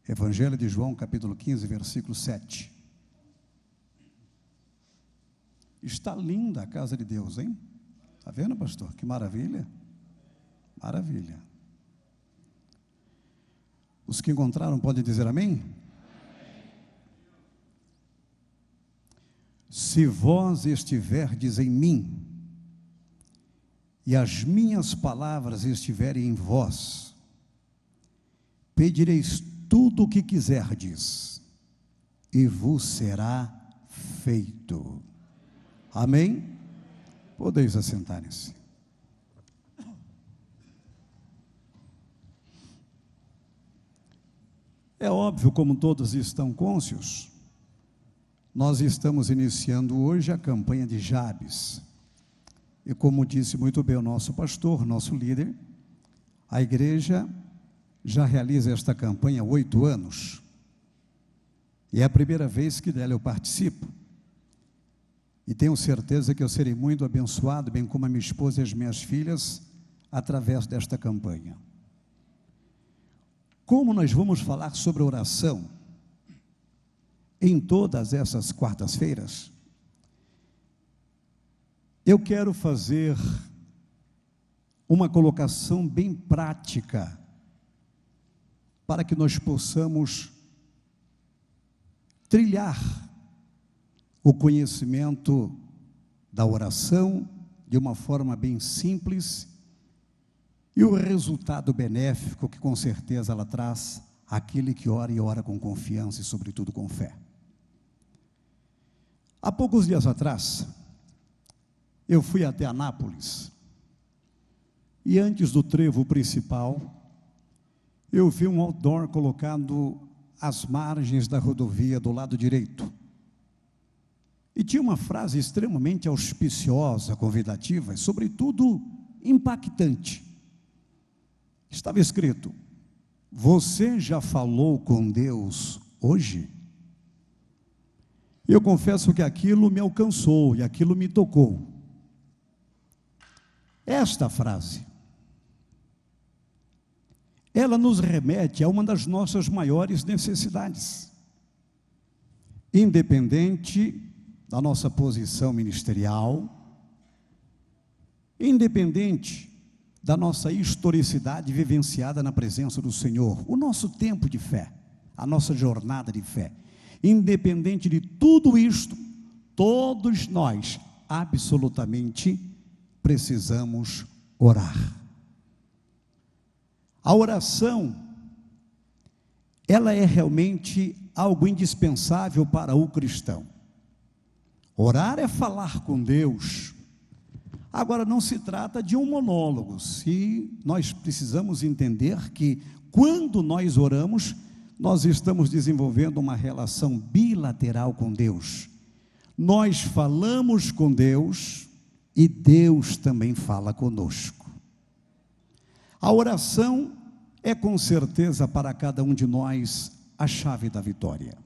Evangelho de João, capítulo 15, versículo 7. Está linda a casa de Deus, hein? Está vendo, pastor? Que maravilha. Maravilha. Os que encontraram podem dizer amém? Se vós estiverdes em mim, e as minhas palavras estiverem em vós, pedireis tudo o que quiserdes, e vos será feito. Amém? Podeis assentarem-se. É óbvio, como todos estão cônscios, nós estamos iniciando hoje a campanha de Jabes. E como disse muito bem o nosso pastor, nosso líder, a igreja já realiza esta campanha há 8 anos. E é a primeira vez que dela eu participo. E tenho certeza que eu serei muito abençoado, bem como a minha esposa e as minhas filhas, através desta campanha. Como nós vamos falar sobre oração em todas essas quartas-feiras, eu quero fazer uma colocação bem prática para que nós possamos trilhar o conhecimento da oração de uma forma bem simples e o resultado benéfico que com certeza ela traz àquele que ora e ora com confiança e sobretudo com fé. Há poucos dias atrás, eu fui até Anápolis e antes do trevo principal, eu vi um outdoor colocado às margens da rodovia do lado direito. E tinha uma frase extremamente auspiciosa, convidativa e, sobretudo, impactante. Estava escrito: você já falou com Deus hoje? Eu confesso que aquilo me alcançou e aquilo me tocou. Esta frase, ela nos remete a uma das nossas maiores necessidades. Independente da nossa posição ministerial, independente da nossa historicidade vivenciada na presença do Senhor, o nosso tempo de fé, a nossa jornada de fé, independente de tudo isto, todos nós absolutamente precisamos orar. A oração, ela é realmente algo indispensável para o cristão. Orar é falar com Deus. Agora, não se trata de um monólogo. Se nós precisamos entender que quando nós oramos, nós estamos desenvolvendo uma relação bilateral com Deus. Nós falamos com Deus e Deus também fala conosco. A oração é com certeza para cada um de nós a chave da vitória.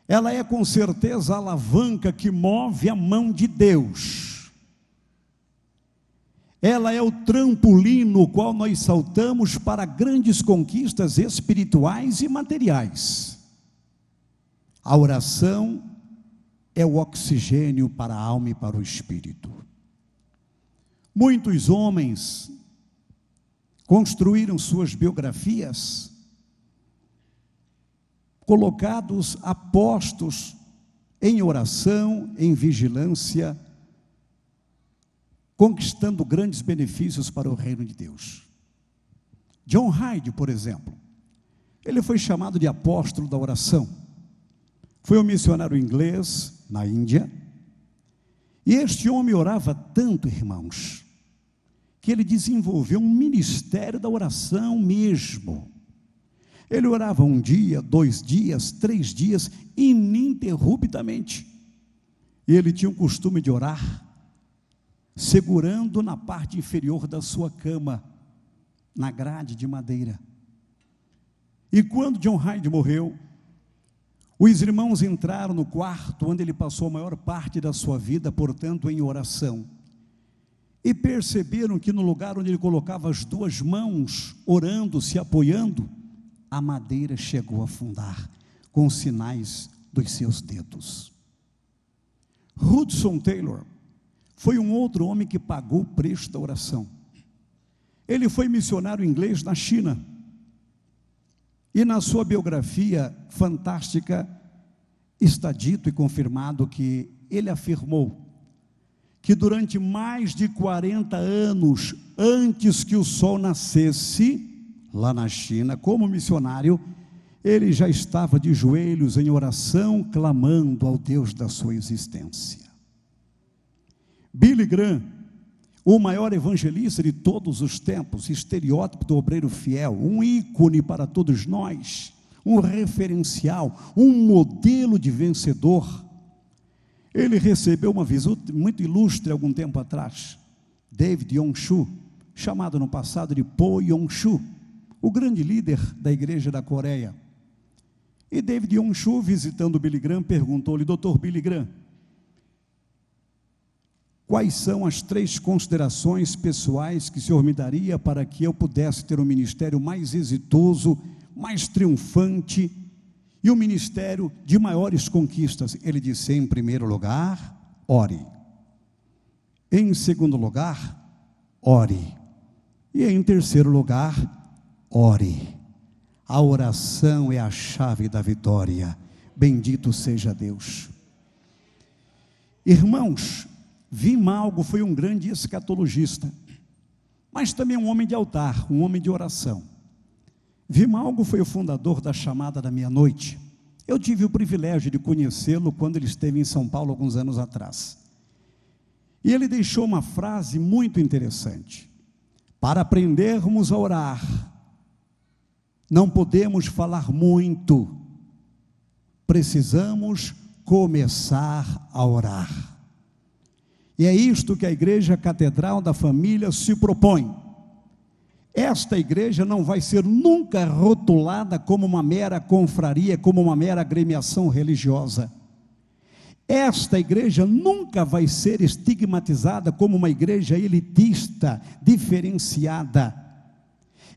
Ela é com certeza a alavanca que move a mão de Deus. Ela é o trampolim no qual nós saltamos para grandes conquistas espirituais e materiais. A oração é o oxigênio para a alma e para o espírito. Muitos homens construíram suas biografias colocados apostos em oração, em vigilância, conquistando grandes benefícios para o reino de Deus. John Hyde, por exemplo, ele foi chamado de apóstolo da oração. Foi um missionário inglês na Índia, e este homem orava tanto, irmãos, que ele desenvolveu um ministério da oração mesmo. Ele orava 1 dia, 2 dias, 3 dias, ininterruptamente. E ele tinha o costume de orar, segurando na parte inferior da sua cama, na grade de madeira. E quando John Hyde morreu, os irmãos entraram no quarto onde ele passou a maior parte da sua vida, portanto, em oração. E perceberam que no lugar onde ele colocava as 2 mãos, orando, se apoiando, a madeira chegou a afundar, com sinais dos seus dedos. Hudson Taylor foi um outro homem que pagou o preço da oração. Ele foi missionário inglês na China, e na sua biografia fantástica está dito e confirmado que ele afirmou que durante mais de 40 anos antes que o sol nascesse, lá na China, como missionário, ele já estava de joelhos em oração, clamando ao Deus da sua existência. Billy Graham, o maior evangelista de todos os tempos, estereótipo do obreiro fiel, um ícone para todos nós, um referencial, um modelo de vencedor. Ele recebeu uma visita muito ilustre algum tempo atrás. David Yong-Shu, chamado no passado de Po Yong-Shu, o grande líder da igreja da Coreia. E David Yong-Shu, visitando Billy Graham, perguntou-lhe: Dr. Billy Graham, quais são as 3 considerações pessoais que o senhor me daria para que eu pudesse ter um ministério mais exitoso, mais triunfante e um ministério de maiores conquistas? Ele disse: em primeiro lugar, ore. Em segundo lugar, ore. E em terceiro lugar, ore. A oração é a chave da vitória. Bendito seja Deus. Irmãos, Vimalgo foi um grande escatologista, mas também um homem de altar, um homem de oração. Vimalgo foi o fundador da Chamada da Meia-Noite. Eu tive o privilégio de conhecê-lo quando ele esteve em São Paulo alguns anos atrás. E ele deixou uma frase muito interessante: para aprendermos a orar, não podemos falar muito, precisamos começar a orar. E é isto que a Igreja Catedral da Família se propõe. Esta igreja não vai ser nunca rotulada como uma mera confraria, como uma mera agremiação religiosa. Esta igreja nunca vai ser estigmatizada como uma igreja elitista, diferenciada.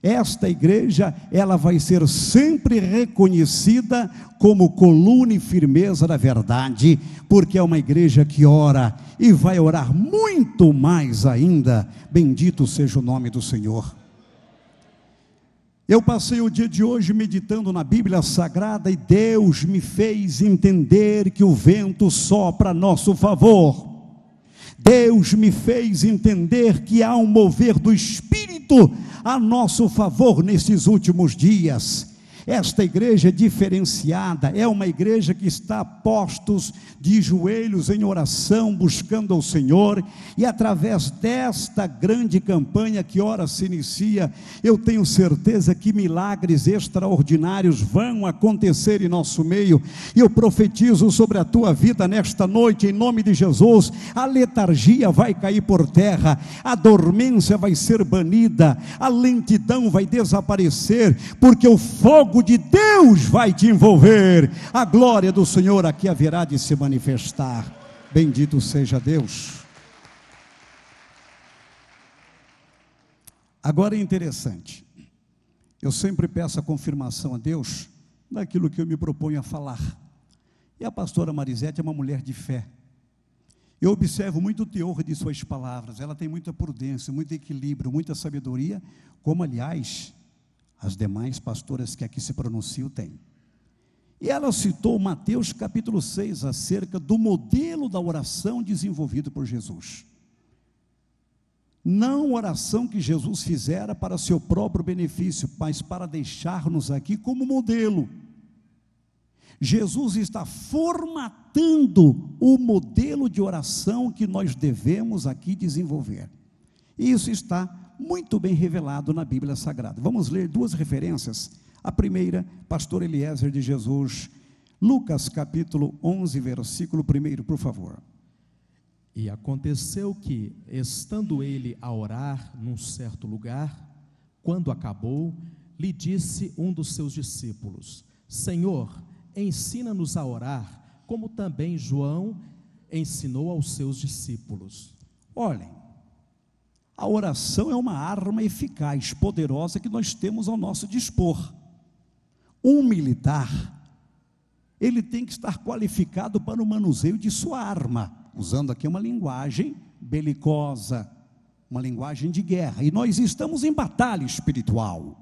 Esta igreja, ela vai ser sempre reconhecida como coluna e firmeza da verdade, porque é uma igreja que ora e vai orar muito mais ainda. Bendito seja o nome do Senhor. Eu passei o dia de hoje meditando na Bíblia Sagrada e Deus me fez entender que o vento sopra a nosso favor. Deus me fez entender que há um mover do Espírito a nosso favor nesses últimos dias. Esta igreja é diferenciada, é uma igreja que está postos de joelhos em oração, buscando ao Senhor, e através desta grande campanha que ora se inicia, eu tenho certeza que milagres extraordinários vão acontecer em nosso meio, e eu profetizo sobre a tua vida nesta noite, em nome de Jesus. A letargia vai cair por terra, a dormência vai ser banida, a lentidão vai desaparecer, porque o fogo de Deus vai te envolver, a glória do Senhor aqui haverá de se manifestar. Bendito seja Deus. Agora é interessante, eu sempre peço a confirmação a Deus daquilo que eu me proponho a falar, e a pastora Marisete é uma mulher de fé. Eu observo muito o teor de suas palavras, ela tem muita prudência, muito equilíbrio, muita sabedoria, como aliás as demais pastoras que aqui se pronunciam têm. E ela citou Mateus capítulo 6, acerca do modelo da oração desenvolvido por Jesus. Não oração que Jesus fizera para seu próprio benefício, mas para deixar-nos aqui como modelo. Jesus está formatando o modelo de oração que nós devemos aqui desenvolver. E isso está muito bem revelado na Bíblia Sagrada. Vamos ler 2 referências. A primeira, pastor Eliezer de Jesus, Lucas capítulo 11, versículo 1, por favor. E aconteceu que, estando ele a orar num certo lugar, quando acabou, lhe disse um dos seus discípulos: Senhor, ensina-nos a orar, como também João ensinou aos seus discípulos. Olhem, a oração é uma arma eficaz, poderosa, que nós temos ao nosso dispor. Um militar, ele tem que estar qualificado para o manuseio de sua arma, usando aqui uma linguagem belicosa, uma linguagem de guerra, e nós estamos em batalha espiritual.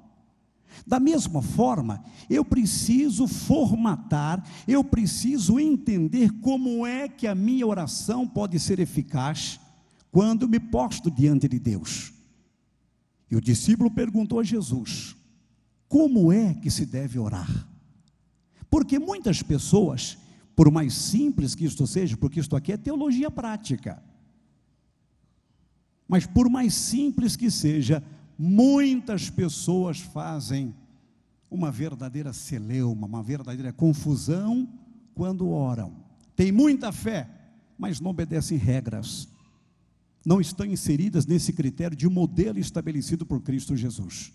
Da mesma forma, eu preciso formatar, eu preciso entender como é que a minha oração pode ser eficaz quando me posto diante de Deus. E o discípulo perguntou a Jesus: como é que se deve orar? Porque muitas pessoas, por mais simples que isto seja, porque isto aqui é teologia prática, mas por mais simples que seja, muitas pessoas fazem uma verdadeira celeuma, uma verdadeira confusão quando oram. Tem muita fé, mas não obedecem regras, não estão inseridas nesse critério de modelo estabelecido por Cristo Jesus.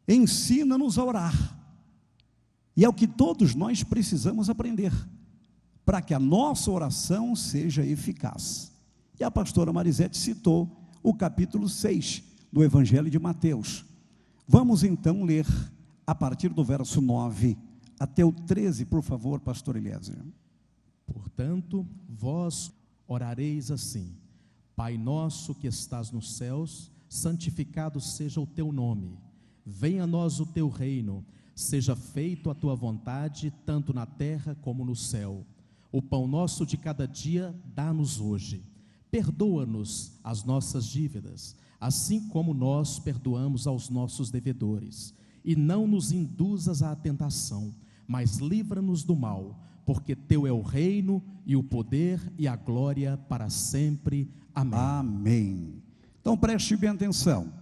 Ensina-nos a orar, e é o que todos nós precisamos aprender, para que a nossa oração seja eficaz. E a pastora Marisete citou o capítulo 6 do Evangelho de Mateus. Vamos então ler a partir do verso 9 até o 13, por favor, pastor Eliezer. Portanto, vós orareis assim: Pai nosso que estás nos céus, santificado seja o teu nome. Venha a nós o teu reino, seja feito a tua vontade, tanto na terra como no céu. O pão nosso de cada dia dá-nos hoje. Perdoa-nos as nossas dívidas, assim como nós perdoamos aos nossos devedores. E não nos induzas à tentação, mas livra-nos do mal, porque teu é o reino, e o poder, e a glória para sempre. Amém. Amém. Então preste bem atenção.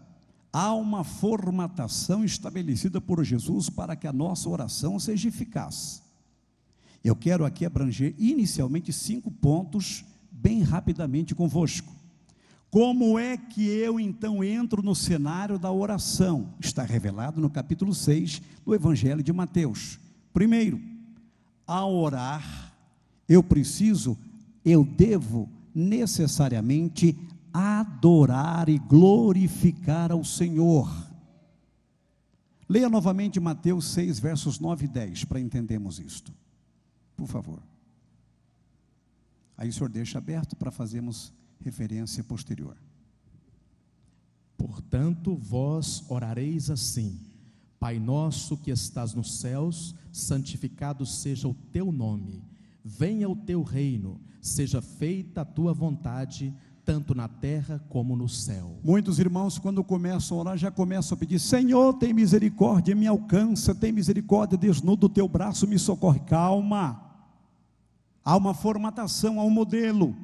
Há uma formatação estabelecida por Jesus para que a nossa oração seja eficaz. Eu quero aqui abranger inicialmente 5 pontos, bem rapidamente convosco. Como é que eu então entro no cenário da oração? Está revelado no capítulo 6 do Evangelho de Mateus. Primeiro, ao orar, eu devo necessariamente adorar e glorificar ao Senhor. Leia novamente Mateus 6, versos 9 e 10, para entendermos isto, por favor. Aí o senhor deixa aberto para fazermos referência posterior. Portanto, vós orareis assim: Pai nosso que estás nos céus, santificado seja o teu nome. Venha o teu reino, seja feita a tua vontade, tanto na terra como no céu. Muitos irmãos, quando começam a orar, já começam a pedir: Senhor, tem misericórdia, me alcança, tem misericórdia, desnuda o teu braço, me socorre. Calma, há uma formatação, há um modelo.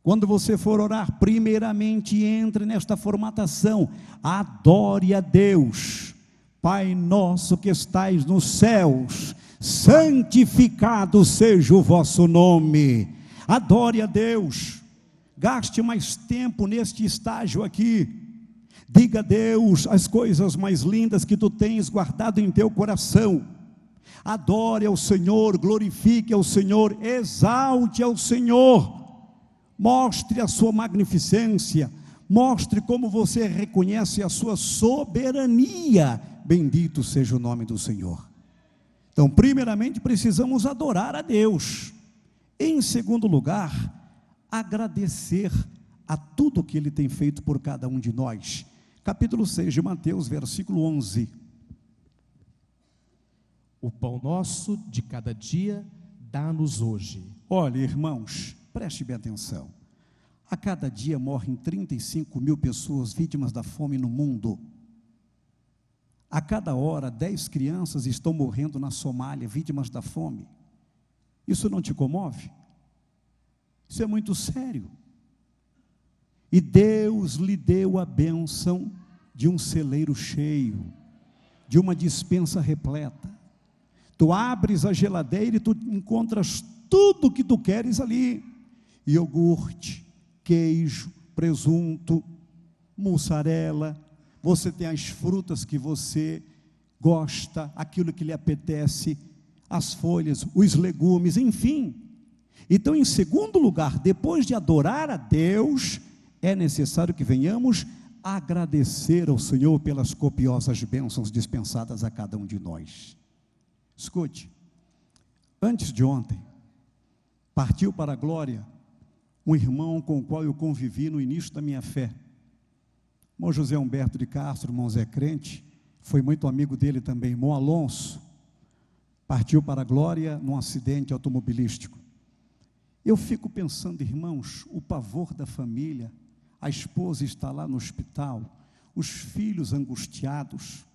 Quando você for orar, primeiramente entre nesta formatação, adore a Deus. Pai nosso que estais nos céus, santificado seja o vosso nome. Adore a Deus. Gaste mais tempo neste estágio aqui. Diga a Deus as coisas mais lindas que tu tens guardado em teu coração. Adore ao Senhor, glorifique ao Senhor, exalte ao Senhor. Mostre a sua magnificência, mostre como você reconhece a sua soberania. Bendito seja o nome do Senhor. Então, primeiramente precisamos adorar a Deus. Em segundo lugar, agradecer a tudo que Ele tem feito por cada um de nós. Capítulo 6 de Mateus, versículo 11. O pão nosso de cada dia dá-nos hoje. Olha, irmãos, preste bem atenção. A cada dia morrem 35 mil pessoas vítimas da fome no mundo. A cada hora, 10 crianças estão morrendo na Somália, vítimas da fome. Isso não te comove? Isso é muito sério. E Deus lhe deu a bênção de um celeiro cheio, de uma despensa repleta. Tu abres a geladeira e tu encontras tudo o que tu queres ali: iogurte, queijo, presunto, mussarela. Você tem as frutas que você gosta, aquilo que lhe apetece, as folhas, os legumes, enfim. Então, em segundo lugar, depois de adorar a Deus, é necessário que venhamos agradecer ao Senhor pelas copiosas bênçãos dispensadas a cada um de nós. Escute, antes de ontem, partiu para a glória um irmão com o qual eu convivi no início da minha fé. Irmão José Humberto de Castro, irmão Zé Crente, foi muito amigo dele também. Irmão Alonso, partiu para a glória num acidente automobilístico. Eu fico pensando, irmãos, o pavor da família, a esposa está lá no hospital, os filhos angustiados,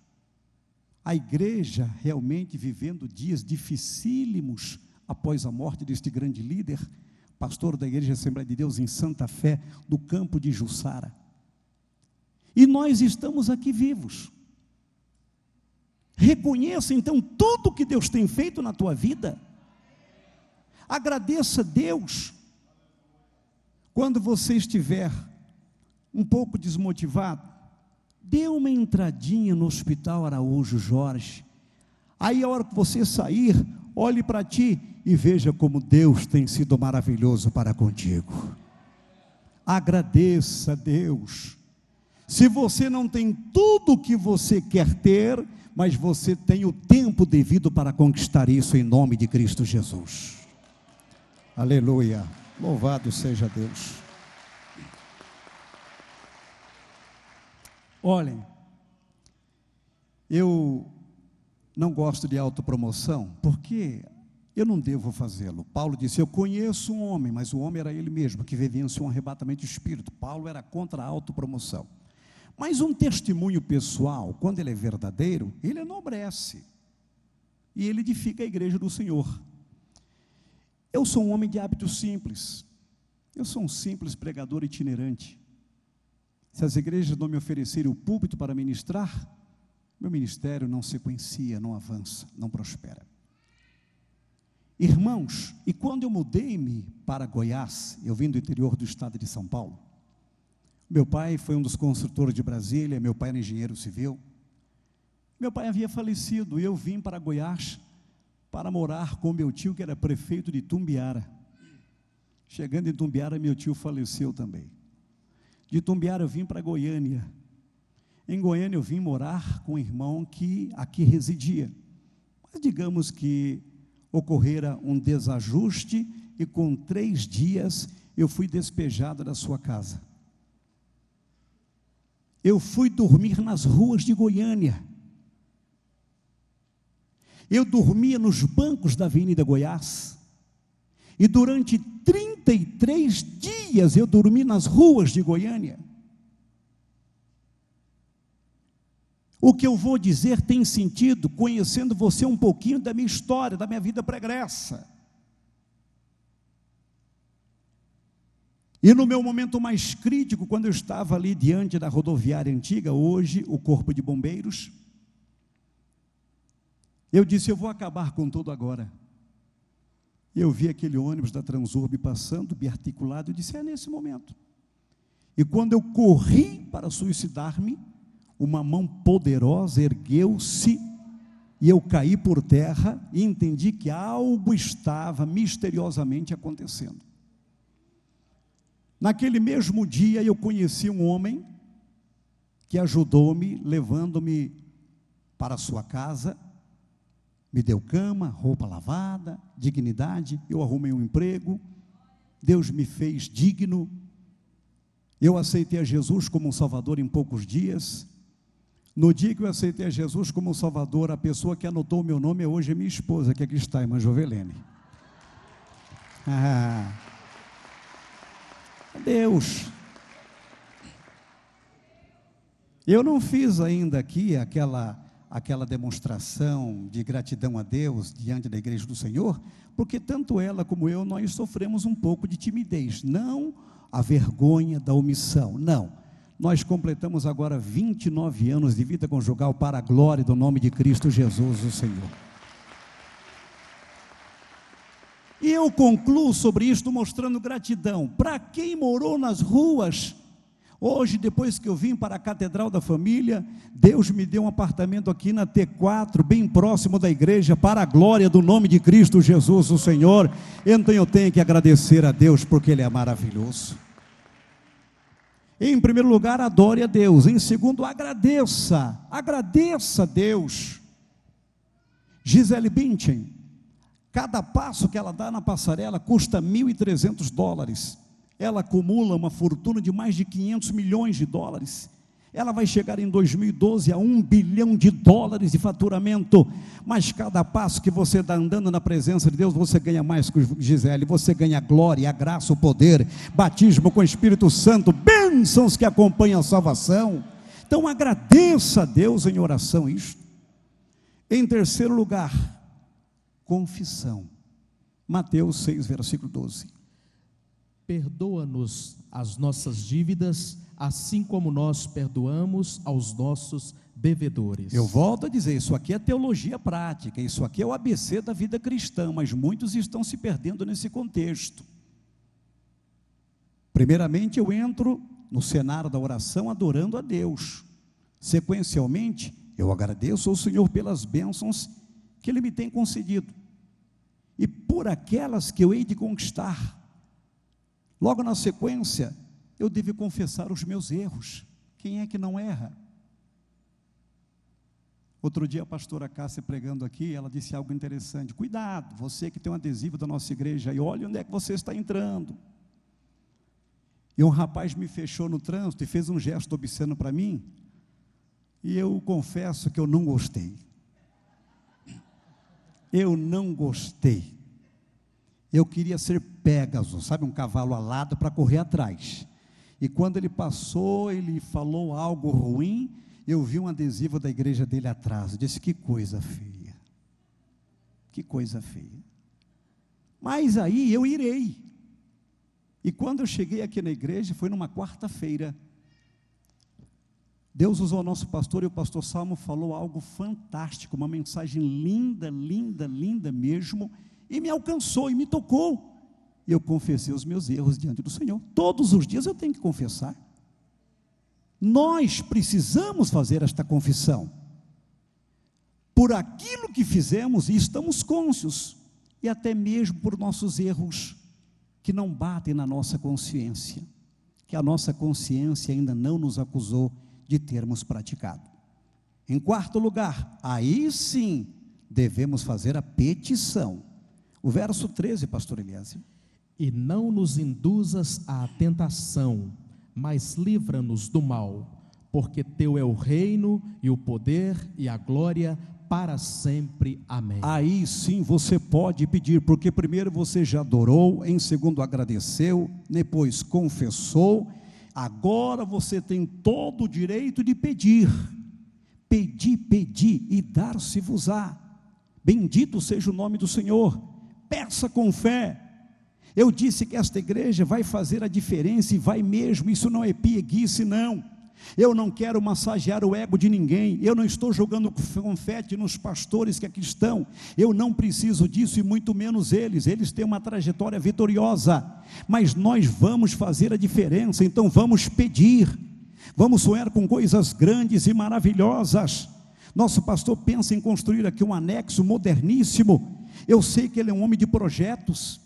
a igreja realmente vivendo dias dificílimos após a morte deste grande líder, pastor da Igreja Assembleia de Deus em Santa Fé, do campo de Jussara. E nós estamos aqui vivos. Reconheça então tudo que Deus tem feito na tua vida. Agradeça a Deus. Quando você estiver um pouco desmotivado, dê uma entradinha no Hospital Araújo Jorge. Aí a hora que você sair, olhe para ti e veja como Deus tem sido maravilhoso para contigo. Agradeça a Deus. Se você não tem tudo o que você quer ter, mas você tem o tempo devido para conquistar isso em nome de Cristo Jesus. Aleluia, louvado seja Deus. Olhem, eu não gosto de autopromoção, porque eu não devo fazê-lo. Paulo disse, eu conheço um homem, mas o homem era ele mesmo, que vivenciou um arrebatamento de espírito. Paulo era contra a autopromoção. Mas um testemunho pessoal, quando ele é verdadeiro, ele enobrece, e ele edifica a igreja do Senhor. Eu sou um homem de hábitos simples, eu sou um simples pregador itinerante. Se as igrejas não me oferecerem o púlpito para ministrar, meu ministério não sequencia, não avança, não prospera. Irmãos, e quando eu mudei-me para Goiás, eu vim do interior do estado de São Paulo, meu pai foi um dos construtores de Brasília, meu pai era engenheiro civil, meu pai havia falecido, e eu vim para Goiás, para morar com meu tio, que era prefeito de Tumbiara. Chegando em Tumbiara, meu tio faleceu também. De Tumbiara eu vim para Goiânia. Em Goiânia eu vim morar com um irmão que aqui residia. Mas digamos que ocorrera um desajuste e com 3 dias eu fui despejado da sua casa. Eu fui dormir nas ruas de Goiânia. Eu dormia nos bancos da Avenida Goiás. E durante 33 dias eu dormi nas ruas de Goiânia. O que eu vou dizer tem sentido conhecendo você um pouquinho da minha história, da minha vida pregressa. E no meu momento mais crítico, quando eu estava ali diante da rodoviária antiga, hoje o Corpo de Bombeiros, eu disse, eu vou acabar com tudo agora. Eu vi aquele ônibus da Transurb passando, biarticulado, eu disse, é nesse momento. E quando eu corri para suicidar-me, uma mão poderosa ergueu-se, e eu caí por terra, e entendi que algo estava misteriosamente acontecendo. Naquele mesmo dia, eu conheci um homem, que ajudou-me, levando-me para a sua casa, me deu cama, roupa lavada, dignidade, eu arrumei um emprego, Deus me fez digno, eu aceitei a Jesus como um Salvador em poucos dias. No dia que eu aceitei a Jesus como um Salvador, a pessoa que anotou o meu nome hoje é minha esposa, que aqui está, a irmã Jovelene. Deus. Eu não fiz ainda aqui aquela demonstração de gratidão a Deus diante da igreja do Senhor, porque tanto ela como eu, nós sofremos um pouco de timidez, não a vergonha da omissão, não. Nós completamos agora 29 anos de vida conjugal para a glória do nome de Cristo Jesus, o Senhor. E eu concluo sobre isto mostrando gratidão para quem morou nas ruas. Hoje, depois que eu vim para a Catedral da Família, Deus me deu um apartamento aqui na T4, bem próximo da igreja, para a glória do nome de Cristo Jesus, o Senhor. Então eu tenho que agradecer a Deus, porque Ele é maravilhoso. Em primeiro lugar, adore a Deus. Em segundo, agradeça a Deus. Gisele Bündchen, cada passo que ela dá na passarela custa $1.300. Ela acumula uma fortuna de mais de $500 milhões. Ela vai chegar em 2012 a $1 bilhão de faturamento. Mas cada passo que você está andando na presença de Deus, você ganha mais que Gisele. Você ganha a glória, a graça, o poder, batismo com o Espírito Santo, bênçãos que acompanham a salvação. Então agradeça a Deus em oração isto. Em terceiro lugar, confissão. Mateus 6, versículo 12. Perdoa-nos as nossas dívidas, assim como nós perdoamos aos nossos devedores. Eu volto a dizer, isso aqui é teologia prática, isso aqui é o ABC da vida cristã, mas muitos estão se perdendo nesse contexto. Primeiramente, eu entro no cenário da oração adorando a Deus. Sequencialmente, eu agradeço ao Senhor pelas bênçãos que Ele me tem concedido e por aquelas que eu hei de conquistar. Logo na sequência, eu devo confessar os meus erros. Quem é que não erra? Outro dia a pastora Cássia pregando aqui, ela disse algo interessante: cuidado, você que tem um adesivo da nossa igreja, e olha onde é que você está entrando. E um rapaz me fechou no trânsito e fez um gesto obsceno para mim, e eu confesso que eu não gostei. Eu não gostei. Eu queria ser Pégaso, sabe, um cavalo alado para correr atrás. E quando ele passou, ele falou algo ruim, eu vi um adesivo da igreja dele atrás. Eu disse: que coisa feia. Que coisa feia. Mas aí eu irei. E quando eu cheguei aqui na igreja, foi numa quarta-feira. Deus usou o nosso pastor, e o pastor Salmo falou algo fantástico, uma mensagem linda, linda, linda mesmo, e me alcançou e me tocou. E eu confessei os meus erros diante do Senhor. Todos os dias eu tenho que confessar. Nós precisamos fazer esta confissão por aquilo que fizemos e estamos cônscios, e até mesmo por nossos erros que não batem na nossa consciência, que a nossa consciência ainda não nos acusou de termos praticado. Em quarto lugar, aí sim devemos fazer a petição. O verso 13, pastor Elias. E não nos induzas à tentação, mas livra-nos do mal, porque teu é o reino e o poder e a glória para sempre. Amém. Aí sim você pode pedir, porque primeiro você já adorou, em segundo agradeceu, depois confessou, agora você tem todo o direito de pedir. Pedi e dar-se-vos-á. Bendito seja o nome do Senhor. Peça com fé. Eu disse que esta igreja vai fazer a diferença, e vai mesmo. Isso não é pieguice, não. Eu não quero massagear o ego de ninguém. Eu não estou jogando confete nos pastores que aqui estão. Eu não preciso disso, e muito menos eles. Eles têm uma trajetória vitoriosa. Mas nós vamos fazer a diferença. Então vamos pedir. Vamos sonhar com coisas grandes e maravilhosas. Nosso pastor pensa em construir aqui um anexo moderníssimo. Eu sei que ele é um homem de projetos.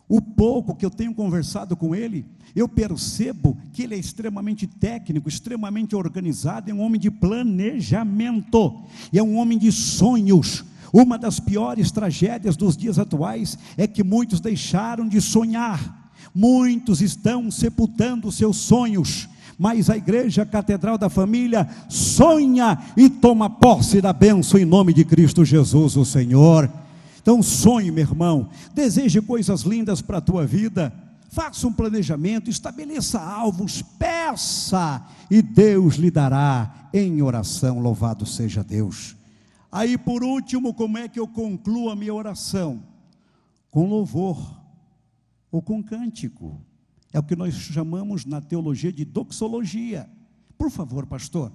O pouco que eu tenho conversado com ele, eu percebo que ele é extremamente técnico, extremamente organizado, é um homem de planejamento, e é um homem de sonhos. Uma das piores tragédias dos dias atuais é que muitos deixaram de sonhar, muitos estão sepultando seus sonhos, mas a igreja Catedral da Família sonha e toma posse da bênção em nome de Cristo Jesus, o Senhor. Então sonhe, meu irmão, deseje coisas lindas para a tua vida, faça um planejamento, estabeleça alvos, peça, e Deus lhe dará em oração. Louvado seja Deus. Aí por último, como é que eu concluo a minha oração? Com louvor, ou com cântico. É o que nós chamamos na teologia de doxologia. Por favor, pastor,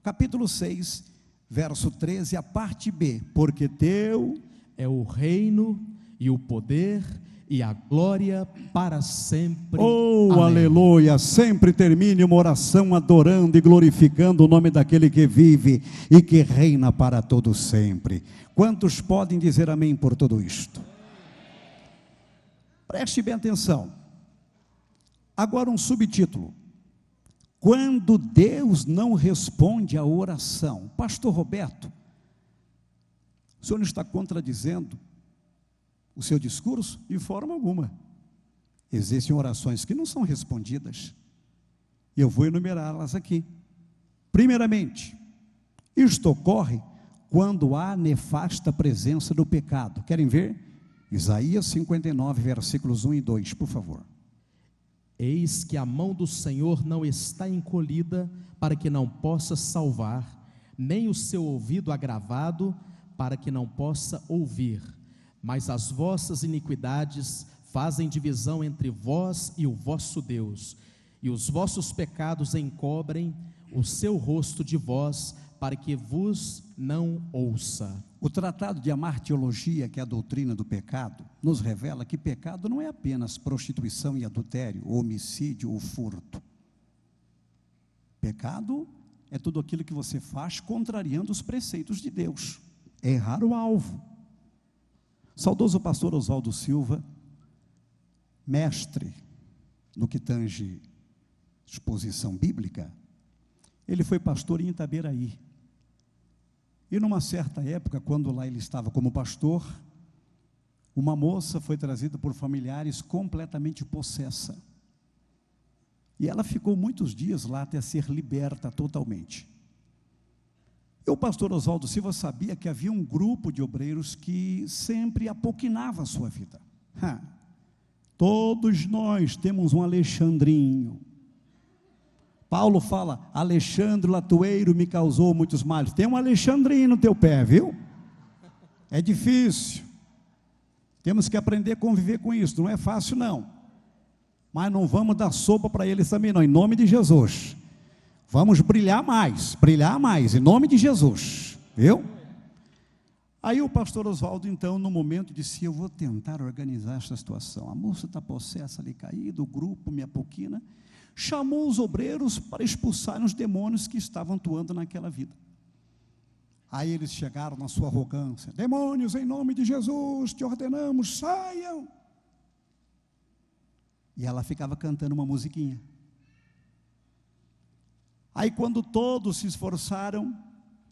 capítulo 6, verso 13, a parte B. Porque teu é o reino e o poder e a glória para sempre. Oh, amém. Aleluia. Sempre termine uma oração adorando e glorificando o nome daquele que vive e que reina para todo sempre. Quantos podem dizer amém por tudo isto? Preste bem atenção. Agora um subtítulo: quando Deus não responde à oração. Pastor Roberto, o senhor não está contradizendo o seu discurso? De forma alguma. Existem orações que não são respondidas, e eu vou enumerá-las aqui. Primeiramente, isto ocorre quando há nefasta presença do pecado. Querem ver? Isaías 59, versículos 1 e 2, por favor. Eis que a mão do Senhor não está encolhida para que não possa salvar, nem o seu ouvido agravado para que não possa ouvir. Mas as vossas iniquidades fazem divisão entre vós e o vosso Deus, e os vossos pecados encobrem o seu rosto de vós, para que vos não ouça. O tratado de amartiologia, que é a doutrina do pecado, nos revela que pecado não é apenas prostituição e adultério, homicídio ou furto. Pecado é tudo aquilo que você faz contrariando os preceitos de Deus. É errar o alvo. Saudoso pastor Oswaldo Silva, mestre no que tange exposição bíblica, ele foi pastor em Itaberaí. E numa certa época, quando lá ele estava como pastor, uma moça foi trazida por familiares completamente possessa. E ela ficou muitos dias lá até ser liberta totalmente. E o pastor Oswaldo Silva sabia que havia um grupo de obreiros que sempre apoquinava a sua vida. Todos nós temos um Alexandrinho. Paulo fala, Alexandre Latueiro me causou muitos males. Tem um Alexandrinho no teu pé, viu? É difícil. Temos que aprender a conviver com isso, não é fácil não. Mas não vamos dar sopa para eles também não, em nome de Jesus. Vamos brilhar mais, em nome de Jesus, viu? Aí o pastor Oswaldo, então, no momento, disse, eu vou tentar organizar essa situação. A moça está possessa ali caída, o grupo me apoquina. Chamou os obreiros para expulsarem os demônios que estavam atuando naquela vida. Aí eles chegaram na sua arrogância, demônios, em nome de Jesus, te ordenamos, saiam. E ela ficava cantando uma musiquinha. Aí quando todos se esforçaram,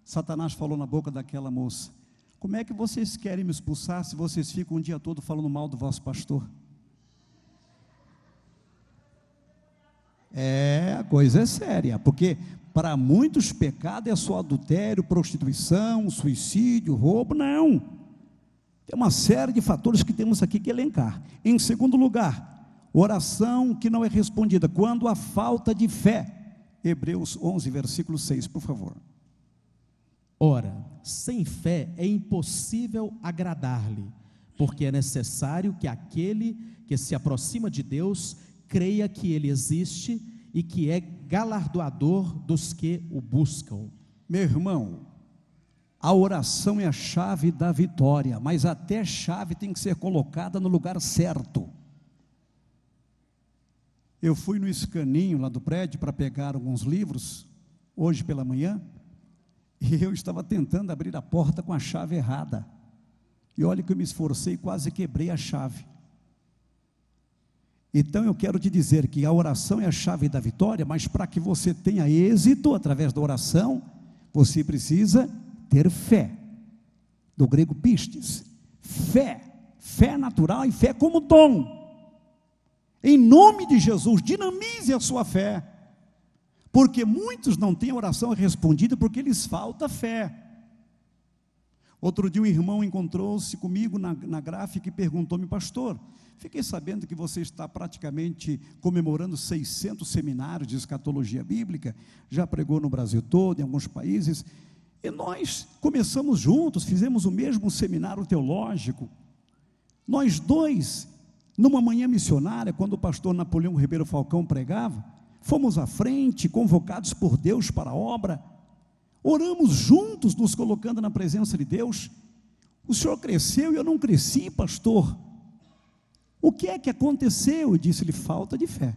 Satanás falou na boca daquela moça, como é que vocês querem me expulsar se vocês ficam o dia todo falando mal do vosso pastor? A coisa é séria, porque para muitos pecado é só adultério, prostituição, suicídio, roubo, não. Tem uma série de fatores que temos aqui que elencar. Em segundo lugar, oração que não é respondida, quando há falta de fé. Hebreus 11, versículo 6, por favor. Ora, sem fé é impossível agradar-lhe, porque é necessário que aquele que se aproxima de Deus creia que Ele existe e que é galardoador dos que o buscam. Meu irmão, a oração é a chave da vitória, mas até a chave tem que ser colocada no lugar certo. Eu fui no escaninho lá do prédio para pegar alguns livros, hoje pela manhã, e eu estava tentando abrir a porta com a chave errada. E olha que eu me esforcei, quase quebrei a chave. Então eu quero te dizer que a oração é a chave da vitória, mas para que você tenha êxito através da oração, você precisa ter fé. Do grego pistes, fé natural e fé como dom. Em nome de Jesus, dinamize a sua fé, porque muitos não têm oração respondida porque lhes falta fé. Outro dia um irmão encontrou-se comigo na gráfica e perguntou-me, pastor, fiquei sabendo que você está praticamente comemorando 600 seminários de escatologia bíblica, já pregou no Brasil todo, em alguns países, e nós começamos juntos, fizemos o mesmo seminário teológico, nós dois, numa manhã missionária, quando o pastor Napoleão Ribeiro Falcão pregava, fomos à frente, convocados por Deus para a obra, oramos juntos, nos colocando na presença de Deus. O senhor cresceu e eu não cresci, pastor. O que é que aconteceu? Eu disse-lhe, falta de fé.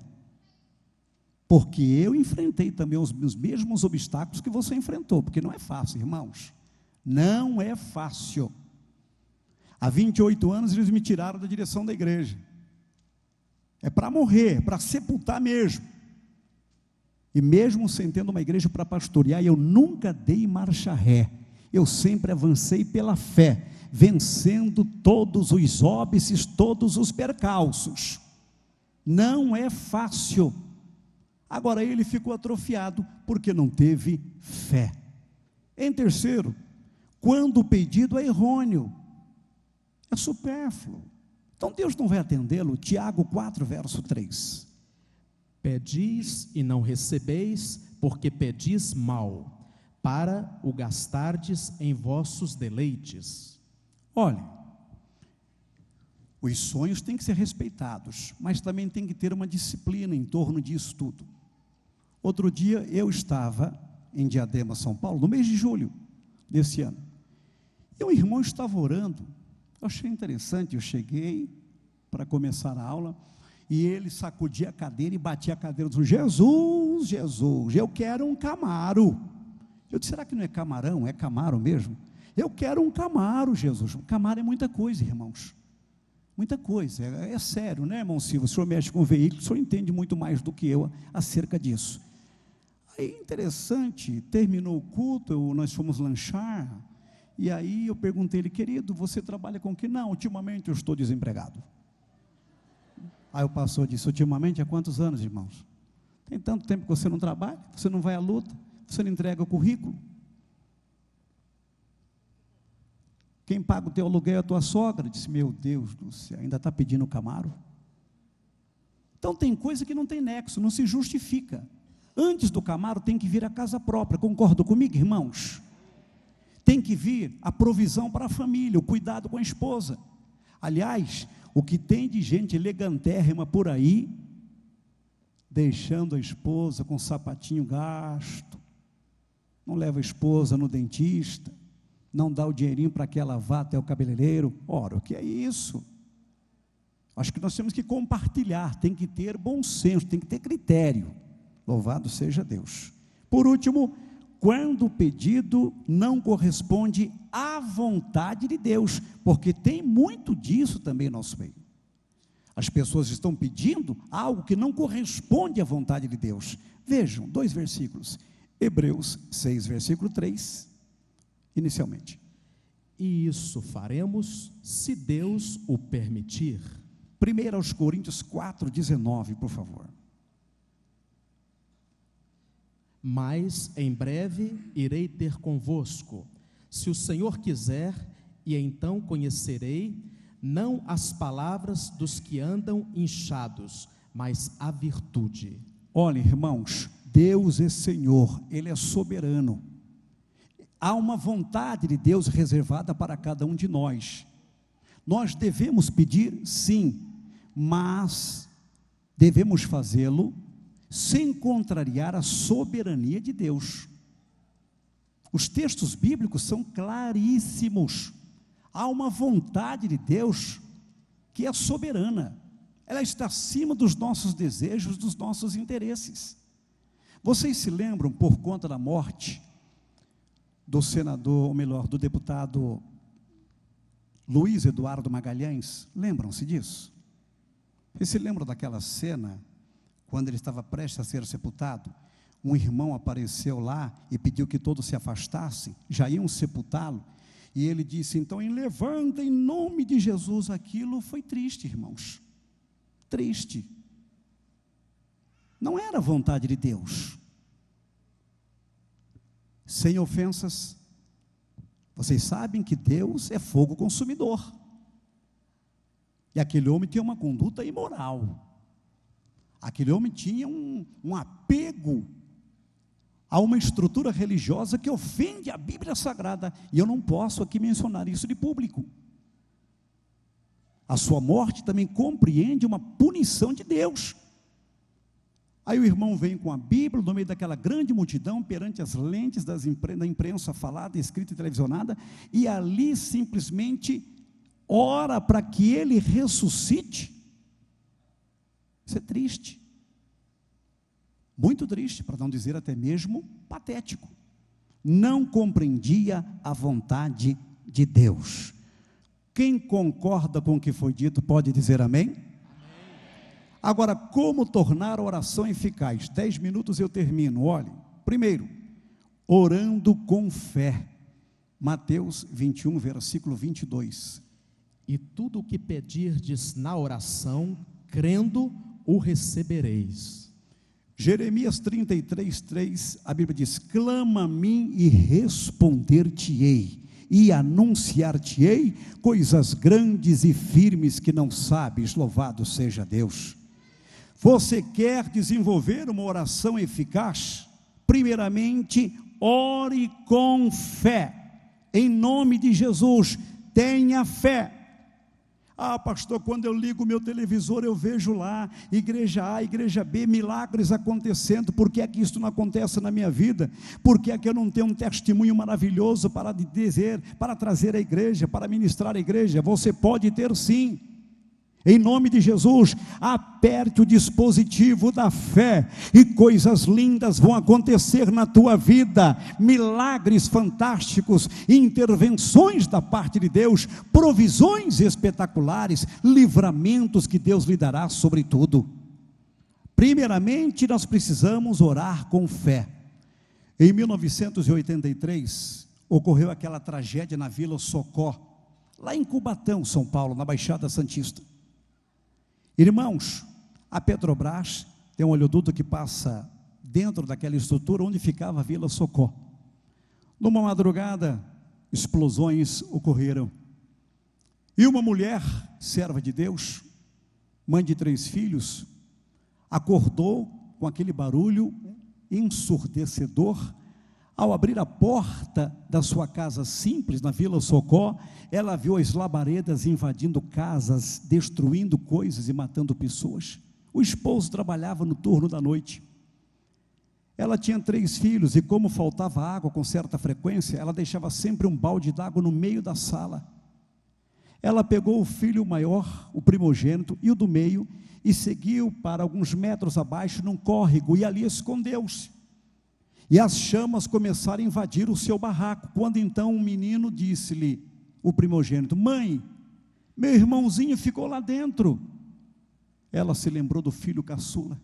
Porque eu enfrentei também os mesmos obstáculos que você enfrentou, porque não é fácil, irmãos. Não é fácil. Há 28 anos eles me tiraram da direção da igreja. É para morrer, para sepultar mesmo. E mesmo sem tendo uma igreja para pastorear, eu nunca dei marcha ré. Eu sempre avancei pela fé, vencendo todos os óbices, todos os percalços. Não é fácil. Agora ele ficou atrofiado porque não teve fé. Em terceiro, quando o pedido é errôneo, é supérfluo. Então Deus não vai atendê-lo. Tiago 4, verso 3. Pedis e não recebeis, porque pedis mal, para o gastardes em vossos deleites. Olha, os sonhos têm que ser respeitados, mas também tem que ter uma disciplina em torno disso tudo. Outro dia eu estava em Diadema, São Paulo, no mês de julho desse ano, e um irmão estava orando. Eu achei interessante, eu cheguei para começar a aula, e ele sacudia a cadeira e batia a cadeira, dizendo: Jesus, Jesus, eu quero um Camaro. Eu disse: será que não é camarão, é Camaro mesmo? Eu quero um Camaro, Jesus. Um Camaro é muita coisa, irmãos, muita coisa, é sério, né, irmão Silva? O senhor mexe com veículo, o senhor entende muito mais do que eu acerca disso. Aí, interessante, terminou o culto, nós fomos lanchar, e aí eu perguntei a ele: querido, você trabalha com o que? Não, ultimamente eu estou desempregado. Aí o pastor disse: ultimamente há quantos anos, irmãos? Tem tanto tempo que você não trabalha, você não vai à luta, você não entrega o currículo. Quem paga o teu aluguel é a tua sogra. Disse: meu Deus do céu, ainda está pedindo o Camaro? Então tem coisa que não tem nexo, não se justifica. Antes do Camaro tem que vir a casa própria. Concordam comigo, irmãos? Tem que vir a provisão para a família, o cuidado com a esposa. Aliás, o que tem de gente elegantérrima por aí, deixando a esposa com o sapatinho gasto, não leva a esposa no dentista, não dá o dinheirinho para que ela vá até o cabeleireiro. Ora, o que é isso? Acho que nós temos que compartilhar, tem que ter bom senso, tem que ter critério. Louvado seja Deus. Por último, quando o pedido não corresponde à vontade de Deus, porque tem muito disso também no nosso meio. As pessoas estão pedindo algo que não corresponde à vontade de Deus. Vejam, 2 versículos. Hebreus 6, versículo 3, inicialmente. E isso faremos, se Deus o permitir. 1 aos Coríntios 4, 19, por favor. Mas em breve irei ter convosco, se o Senhor quiser, e então conhecerei, não as palavras dos que andam inchados, mas a virtude. Olha, irmãos, Deus é Senhor, Ele é soberano. Há uma vontade de Deus reservada para cada um de nós. Nós devemos pedir, sim, mas devemos fazê-lo sem contrariar a soberania de Deus. Os textos bíblicos são claríssimos. Há uma vontade de Deus que é soberana. Ela está acima dos nossos desejos, dos nossos interesses. Vocês se lembram, por conta da morte do senador, ou melhor, do deputado Luiz Eduardo Magalhães? Lembram-se disso? Vocês se lembram daquela cena, quando ele estava prestes a ser sepultado? Um irmão apareceu lá e pediu que todos se afastassem, já iam sepultá-lo, e ele disse: então, levanta em nome de Jesus. Aquilo foi triste, irmãos, triste. Não era a vontade de Deus. Sem ofensas, vocês sabem que Deus é fogo consumidor, e aquele homem tinha uma conduta imoral. Aquele homem tinha um apego a uma estrutura religiosa que ofende a Bíblia Sagrada, e eu não posso aqui mencionar isso de público. A sua morte também compreende uma punição de Deus. Aí o irmão vem com a Bíblia, no meio daquela grande multidão, perante as lentes da imprensa falada, escrita e televisionada, e ali simplesmente ora para que ele ressuscite. Isso é triste, muito triste, para não dizer até mesmo patético. Não compreendia a vontade de Deus. Quem concorda com o que foi dito pode dizer amém? Amém. Agora, como tornar a oração eficaz? 10 minutos eu termino. Olhe, primeiro, orando com fé. Mateus 21, versículo 22. E tudo o que pedirdes na oração, crendo, o recebereis. Jeremias 33, 3, a Bíblia diz: clama a mim e responder-te-ei, e anunciar-te-ei coisas grandes e firmes que não sabes. Louvado seja Deus. Você quer desenvolver uma oração eficaz? Primeiramente, ore com fé. Em nome de Jesus, tenha fé. Ah, pastor, quando eu ligo o meu televisor, eu vejo lá, igreja A, igreja B, milagres acontecendo. Por que é que isso não acontece na minha vida? Por que é que eu não tenho um testemunho maravilhoso para dizer, para trazer à igreja, para ministrar à igreja? Você pode ter sim. Em nome de Jesus, aperte o dispositivo da fé e coisas lindas vão acontecer na tua vida, milagres fantásticos, intervenções da parte de Deus, provisões espetaculares, livramentos que Deus lhe dará sobre tudo. Primeiramente, nós precisamos orar com fé. Em 1983, ocorreu aquela tragédia na Vila Socó, lá em Cubatão, São Paulo, na Baixada Santista. Irmãos, a Petrobras tem um oleoduto que passa dentro daquela estrutura onde ficava a Vila Socó. Numa madrugada, explosões ocorreram. E uma mulher, serva de Deus, mãe de 3 filhos, acordou com aquele barulho ensurdecedor. Ao abrir a porta da sua casa simples, na Vila Socó, ela viu as labaredas invadindo casas, destruindo coisas e matando pessoas. O esposo trabalhava no turno da noite. Ela tinha 3 filhos e como faltava água com certa frequência, ela deixava sempre um balde d'água no meio da sala. Ela pegou o filho maior, o primogênito, e o do meio, e seguiu para alguns metros abaixo num córrego, e ali escondeu-se. E as chamas começaram a invadir o seu barraco, quando então um menino disse-lhe, o primogênito: mãe, meu irmãozinho ficou lá dentro. Ela se lembrou do filho caçula,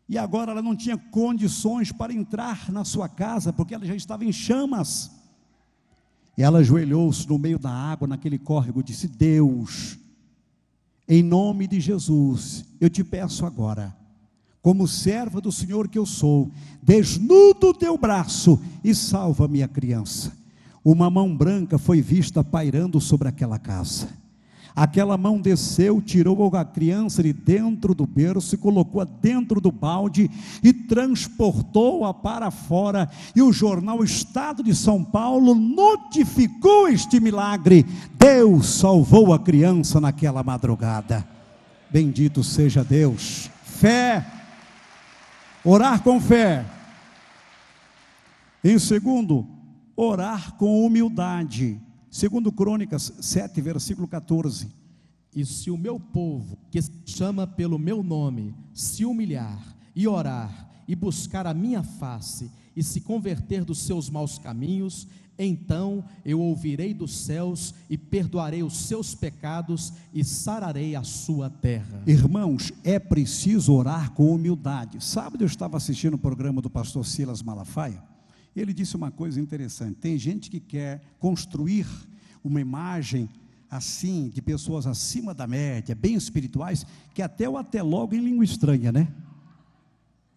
e agora ela não tinha condições para entrar na sua casa, porque ela já estava em chamas. E ela ajoelhou-se no meio da água, naquele córrego, e disse: Deus, em nome de Jesus, eu te peço agora, como serva do Senhor que eu sou, desnuda o teu braço e salva minha criança. Uma mão branca foi vista pairando sobre aquela casa. Aquela mão desceu, tirou a criança de dentro do berço e colocou-a dentro do balde e transportou-a para fora. E o jornal Estado de São Paulo notificou este milagre. Deus salvou a criança naquela madrugada. Bendito seja Deus. Fé. Orar com fé. Em segundo, orar com humildade. Segundo Crônicas 7, versículo 14. E se o meu povo, que se chama pelo meu nome, se humilhar e orar e buscar a minha face e se converter dos seus maus caminhos, então eu ouvirei dos céus e perdoarei os seus pecados e sararei a sua terra. Irmãos, é preciso orar com humildade. Sábado eu estava assistindo o programa do pastor Silas Malafaia. Ele disse uma coisa interessante: tem gente que quer construir uma imagem assim, de pessoas acima da média, bem espirituais, que até logo em língua estranha, né?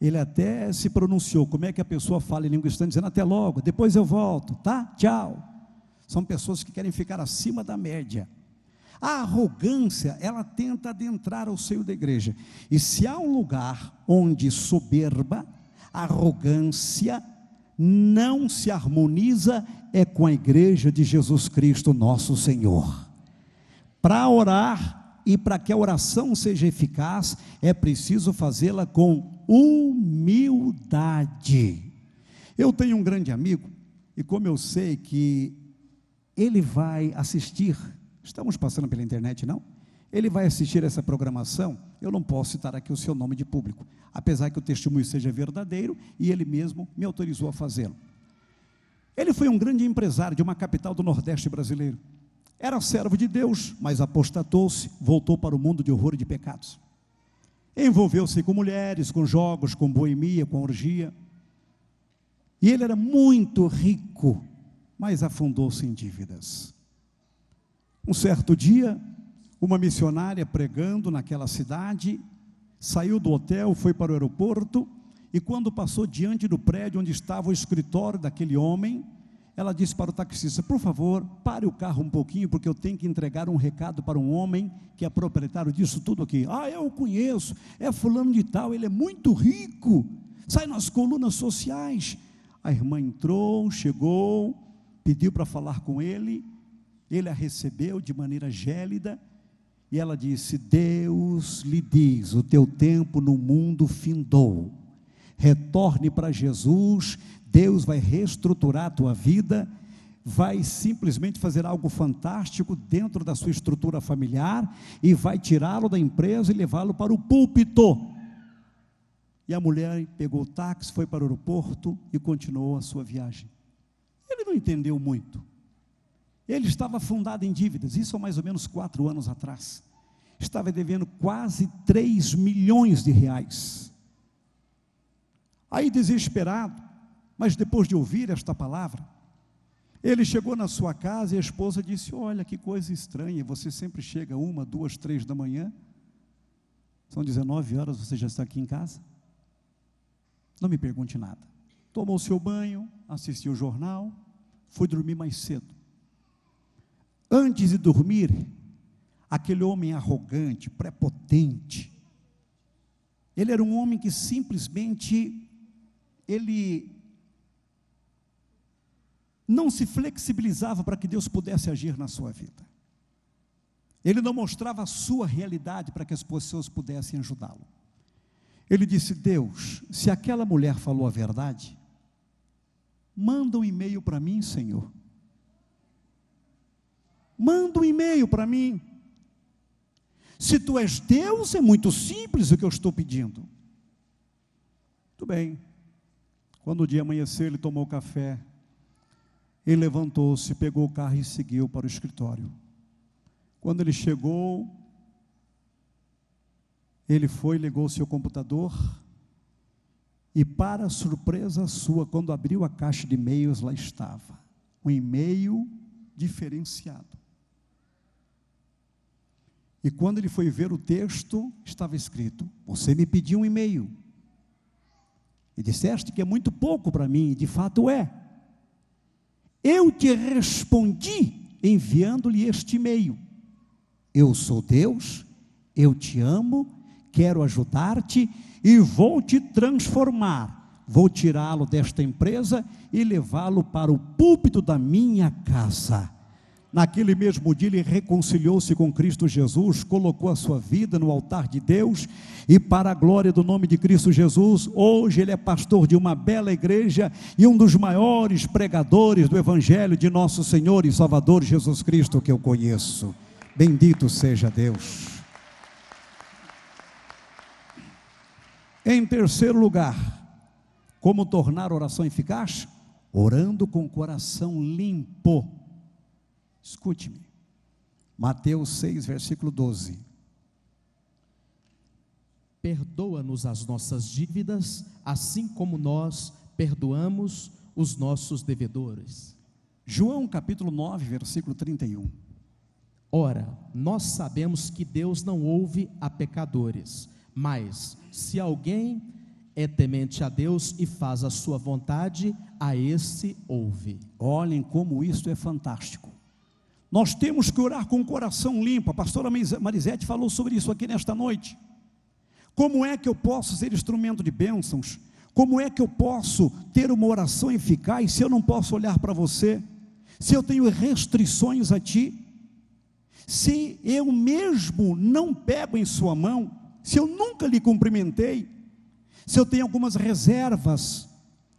Ele até se pronunciou, como é que a pessoa fala em língua estranha, dizendo até logo, depois eu volto, tá? Tchau. São pessoas que querem ficar acima da média. A arrogância, ela tenta adentrar ao seio da igreja. E se há um lugar onde soberba, arrogância não se harmoniza, é com a igreja de Jesus Cristo nosso Senhor. Para orar e para que a oração seja eficaz, é preciso fazê-la com humildade. Eu tenho um grande amigo, e como eu sei que ele vai assistir, estamos passando pela internet, não? Ele vai assistir essa programação, eu não posso citar aqui o seu nome de público, apesar que o testemunho seja verdadeiro, e ele mesmo me autorizou a fazê-lo. Ele foi um grande empresário de uma capital do Nordeste brasileiro, era servo de Deus, mas apostatou-se, voltou para o mundo de horror e de pecados. Envolveu-se com mulheres, com jogos, com boemia, com orgia. E ele era muito rico, mas afundou-se em dívidas. Um certo dia, uma missionária pregando naquela cidade, saiu do hotel, foi para o aeroporto, e quando passou diante do prédio onde estava o escritório daquele homem, ela disse para o taxista: por favor, pare o carro um pouquinho, porque eu tenho que entregar um recado para um homem que é proprietário disso tudo aqui. Ah, eu o conheço, é fulano de tal, ele é muito rico, sai nas colunas sociais. A irmã entrou, chegou, pediu para falar com ele, ele a recebeu de maneira gélida, e ela disse: Deus lhe diz, o teu tempo no mundo findou, retorne para Jesus, Deus vai reestruturar a tua vida, vai simplesmente fazer algo fantástico dentro da sua estrutura familiar, e vai tirá-lo da empresa e levá-lo para o púlpito. E a mulher pegou o táxi, foi para o aeroporto e continuou a sua viagem. Ele não entendeu muito. Ele estava afundado em dívidas, isso há mais ou menos 4 anos atrás. Estava devendo quase 3 milhões de reais. Aí, desesperado, mas depois de ouvir esta palavra, ele chegou na sua casa e a esposa disse: olha que coisa estranha, você sempre chega 1, 2, 3 da manhã, são 19 horas, você já está aqui em casa? Não me pergunte nada. Tomou seu banho, assistiu o jornal, foi dormir mais cedo. Antes de dormir, aquele homem arrogante, prepotente, ele era um homem que simplesmente, ele não se flexibilizava para que Deus pudesse agir na sua vida. Ele não mostrava a sua realidade para que as pessoas pudessem ajudá-lo. Ele disse: Deus, se aquela mulher falou a verdade, manda um e-mail para mim, Senhor. Manda um e-mail para mim. Se tu és Deus, é muito simples o que eu estou pedindo. Tudo bem. Quando o dia amanheceu, ele tomou café, ele levantou-se, pegou o carro e seguiu para o escritório. Quando ele chegou, ele foi, ligou o seu computador, e para surpresa sua, quando abriu a caixa de e-mails, lá estava um e-mail diferenciado. E quando ele foi ver o texto, estava escrito: você me pediu um e-mail, e disseste que é muito pouco para mim, e de fato é. Eu te respondi enviando-lhe este e-mail. Eu sou Deus, eu te amo, quero ajudar-te e vou te transformar. Vou tirá-lo desta empresa e levá-lo para o púlpito da minha casa. Naquele mesmo dia ele reconciliou-se com Cristo Jesus, colocou a sua vida no altar de Deus, e para a glória do nome de Cristo Jesus, hoje ele é pastor de uma bela igreja e um dos maiores pregadores do Evangelho de nosso Senhor e Salvador Jesus Cristo que eu conheço. Bendito seja Deus. Em terceiro lugar, como tornar a oração eficaz? Orando com o coração limpo. Escute-me, Mateus 6, versículo 12. Perdoa-nos as nossas dívidas, assim como nós perdoamos os nossos devedores. João capítulo 9, versículo 31. Ora, nós sabemos que Deus não ouve a pecadores, mas se alguém é temente a Deus e faz a sua vontade, a esse ouve. Olhem como isso é fantástico. Nós temos que orar com o coração limpo. A pastora Marisete falou sobre isso aqui nesta noite. Como é que eu posso ser instrumento de bênçãos? Como é que eu posso ter uma oração eficaz se eu não posso olhar para você? Se eu tenho restrições a ti? Se eu mesmo não pego em sua mão? Se eu nunca lhe cumprimentei? Se eu tenho algumas reservas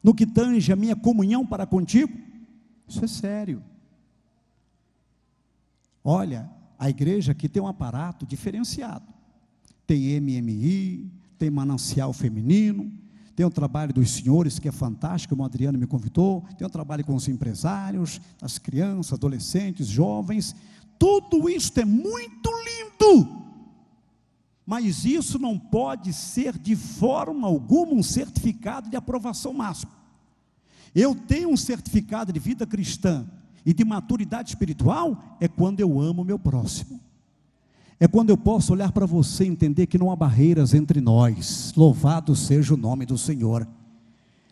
no que tange a minha comunhão para contigo? Isso é sério. Olha, a igreja aqui tem um aparato diferenciado. Tem MMI, tem manancial feminino, tem o trabalho dos senhores, que é fantástico, como o Adriano me convidou, tem o trabalho com os empresários, as crianças, adolescentes, jovens. Tudo isso é muito lindo, mas isso não pode ser de forma alguma um certificado de aprovação máxima. Eu tenho um certificado de vida cristã e de maturidade espiritual é quando eu amo o meu próximo. É quando eu posso olhar para você e entender que não há barreiras entre nós. Louvado seja o nome do Senhor.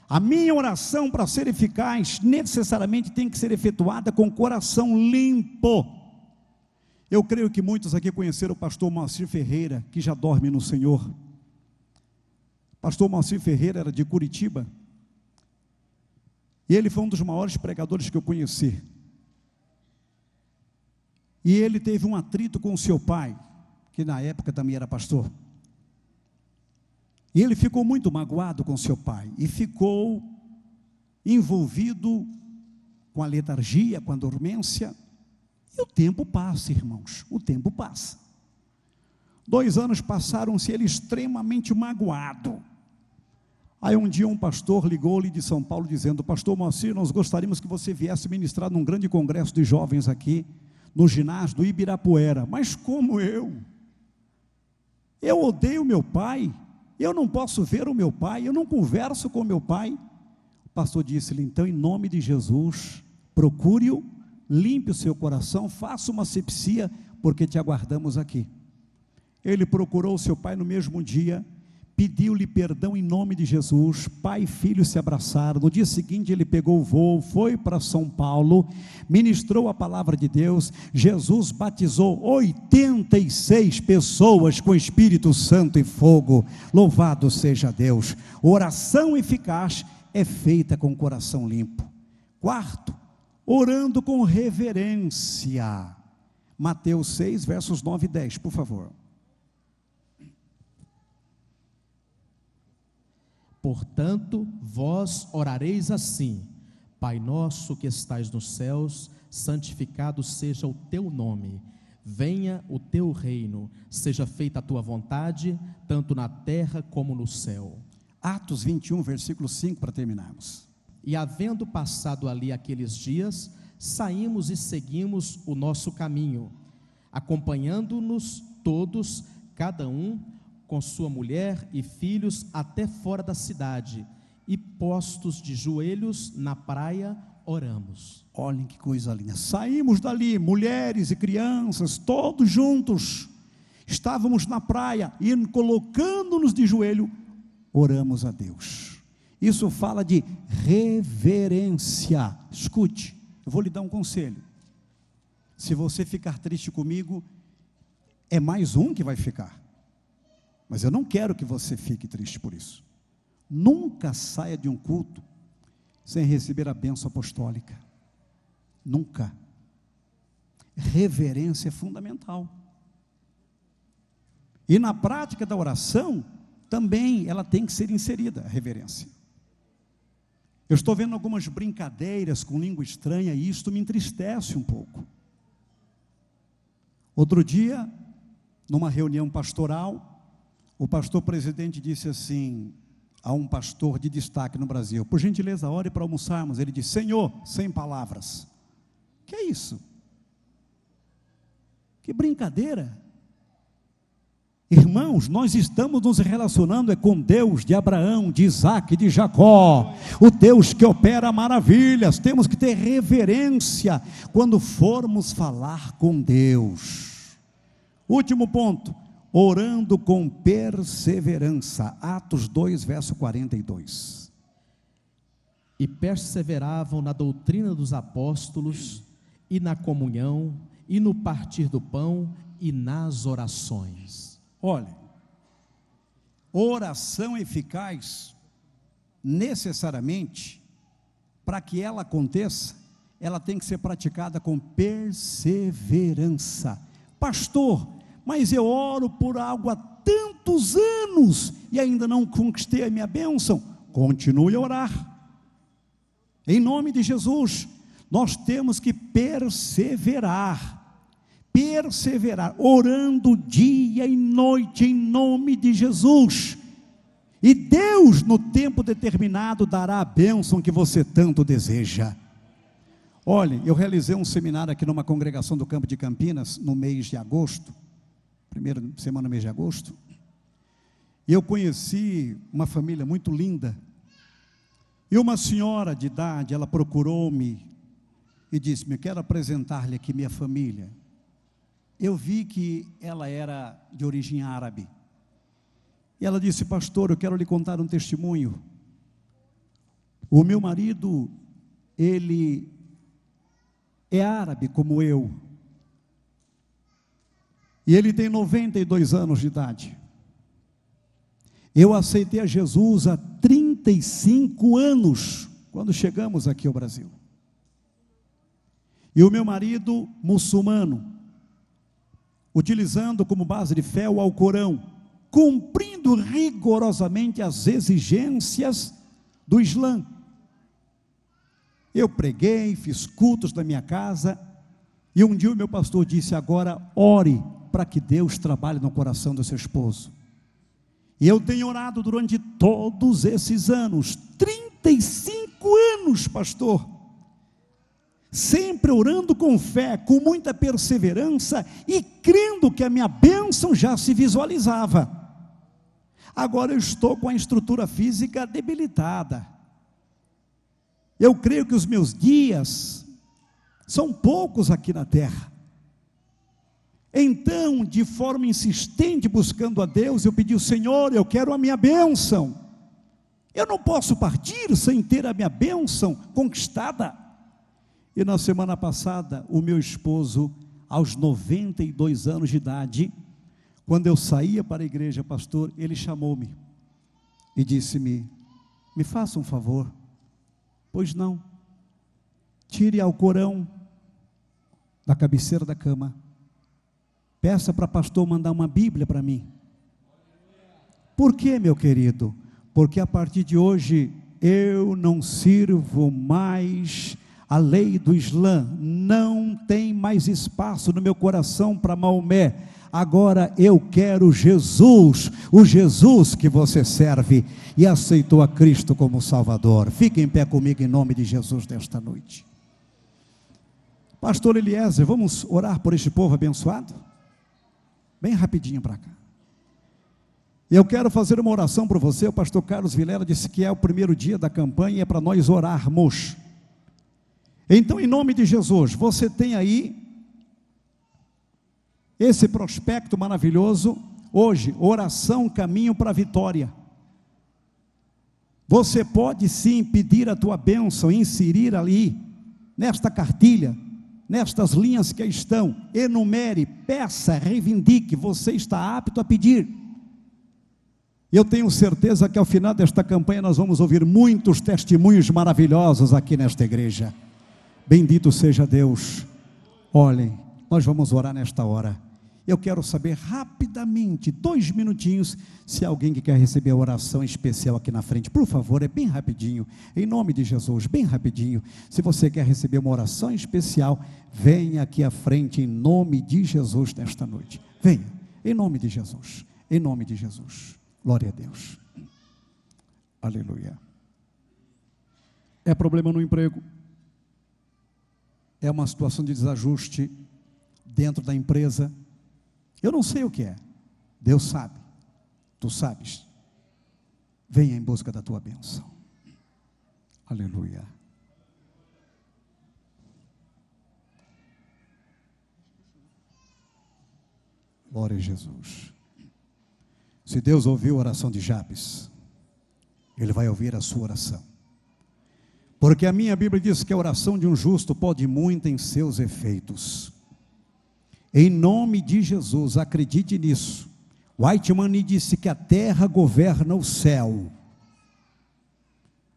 A minha oração, para ser eficaz, necessariamente tem que ser efetuada com o coração limpo. Eu creio que muitos aqui conheceram o pastor Moacir Ferreira, que já dorme no Senhor. Pastor Moacir Ferreira era de Curitiba, e ele foi um dos maiores pregadores que eu conheci. E ele teve um atrito com o seu pai, que na época também era pastor. E ele ficou muito magoado com seu pai, e ficou envolvido com a letargia, com a dormência. E o tempo passa, irmãos, o tempo passa. 2 anos passaram-se, ele extremamente magoado. Aí um dia um pastor ligou-lhe de São Paulo dizendo: pastor Moacir, nós gostaríamos que você viesse ministrar num grande congresso de jovens aqui, no ginásio do Ibirapuera. Mas como eu odeio meu pai, eu não posso ver o meu pai, eu não converso com meu pai. O pastor disse-lhe: então, em nome de Jesus, procure-o, limpe o seu coração, faça uma asepsia, porque te aguardamos aqui. Ele procurou seu pai no mesmo dia, pediu-lhe perdão em nome de Jesus. Pai e filho se abraçaram. No dia seguinte ele pegou o voo, foi para São Paulo, ministrou a palavra de Deus. Jesus batizou 86 pessoas com Espírito Santo e fogo. Louvado seja Deus. Oração eficaz é feita com o coração limpo. 4, orando com reverência. Mateus 6, versos 9 e 10, por favor. Portanto, vós orareis assim: Pai nosso que estais nos céus, santificado seja o teu nome. Venha o teu reino, seja feita a tua vontade, tanto na terra como no céu. Atos 21, versículo 5, para terminarmos. E havendo passado ali aqueles dias, saímos e seguimos o nosso caminho, acompanhando-nos todos, cada um com sua mulher e filhos, até fora da cidade, e postos de joelhos na praia, oramos. Olhem que coisa linda. Saímos dali, mulheres e crianças, todos juntos, estávamos na praia, e colocando-nos de joelho, oramos a Deus. Isso fala de reverência. Escute, eu vou lhe dar um conselho. Se você ficar triste comigo, é mais um que vai ficar. Mas eu não quero que você fique triste por isso. Nunca saia de um culto sem receber a bênção apostólica. Nunca. Reverência é fundamental. E na prática da oração, também ela tem que ser inserida, a reverência. Eu estou vendo algumas brincadeiras com língua estranha e isto me entristece um pouco. Outro dia, numa reunião pastoral, o pastor presidente disse assim a um pastor de destaque no Brasil: por gentileza, ore para almoçarmos. Ele disse: Senhor, sem palavras. Que é isso? Que brincadeira. Irmãos, nós estamos nos relacionando com Deus de Abraão, de Isaac, de Jacó, o Deus que opera maravilhas. Temos que ter reverência quando formos falar com Deus. Último ponto: orando com perseverança. Atos 2, verso 42. E perseveravam na doutrina dos apóstolos, e na comunhão, e no partir do pão, e nas orações. Olha, oração eficaz, necessariamente, para que ela aconteça, ela tem que ser praticada com perseverança. Pastor, mas eu oro por algo há tantos anos e ainda não conquistei a minha bênção. Continue a orar. Em nome de Jesus, nós temos que perseverar, orando dia e noite em nome de Jesus. E Deus, no tempo determinado, dará a bênção que você tanto deseja. Olha, eu realizei um seminário aqui numa congregação do Campo de Campinas, no mês de agosto, primeira semana do mês de agosto, E eu conheci uma família muito linda. E uma senhora de idade, ela procurou-me e disse-me: eu quero apresentar-lhe aqui minha família. Eu vi que ela era de origem árabe. E ela disse: pastor, eu quero lhe contar um testemunho. O meu marido, ele é árabe como eu. E ele tem 92 anos de idade. Eu aceitei a Jesus há 35 anos, quando chegamos aqui ao Brasil. E o meu marido, muçulmano, utilizando como base de fé o Alcorão, cumprindo rigorosamente as exigências do Islã. Eu preguei, fiz cultos na minha casa, e um dia o meu pastor disse: agora ore para que Deus trabalhe no coração do seu esposo. E eu tenho orado durante todos esses anos, 35 anos, pastor, sempre orando com fé, com muita perseverança e crendo que a minha bênção já se visualizava. Agora eu estou com a estrutura física debilitada. Eu creio que os meus dias são poucos aqui na terra. Então, de forma insistente, buscando a Deus, eu pedi ao Senhor: eu quero a minha bênção. Eu não posso partir sem ter a minha bênção conquistada. E na semana passada, o meu esposo, aos 92 anos de idade, quando eu saía para a igreja, pastor, ele chamou-me e disse-me: me faça um favor. Pois não. Tire Alcorão da cabeceira da cama. Peça para pastor mandar uma Bíblia para mim. Por quê, meu querido? Porque a partir de hoje eu não sirvo mais a lei do Islã. Não tem mais espaço no meu coração para Maomé. Agora eu quero Jesus, o Jesus que você serve e aceitou a Cristo como Salvador. Fique em pé comigo em nome de Jesus nesta noite. Pastor Eliezer, vamos orar por este povo abençoado? Bem rapidinho para cá. Eu quero fazer uma oração para você. O pastor Carlos Vilela disse que é o primeiro dia da campanha e é para nós orarmos. Então, em nome de Jesus, você tem aí esse prospecto maravilhoso. Hoje, oração, caminho para a vitória. Você pode sim pedir a tua bênção, inserir ali, nesta cartilha, nestas linhas que estão, enumere, peça, reivindique, você está apto a pedir. Eu tenho certeza que ao final desta campanha nós vamos ouvir muitos testemunhos maravilhosos aqui nesta igreja. Bendito seja Deus. Olhem, nós vamos orar nesta hora. Eu quero saber rapidamente, 2 minutinhos, se alguém que quer receber a oração especial aqui na frente, por favor, é bem rapidinho, em nome de Jesus, bem rapidinho. Se você quer receber uma oração especial, venha aqui à frente em nome de Jesus nesta noite. Venha, em nome de Jesus, em nome de Jesus. Glória a Deus. Aleluia. É problema no emprego, é uma situação de desajuste dentro da empresa. Eu não sei o que é, Deus sabe, tu sabes. Venha em busca da tua bênção. Aleluia. Glória a Jesus. Se Deus ouviu a oração de Jabes, Ele vai ouvir a sua oração. Porque a minha Bíblia diz que a oração de um justo pode muito em seus efeitos. Em nome de Jesus, acredite nisso. Whiteman disse que a terra governa o céu.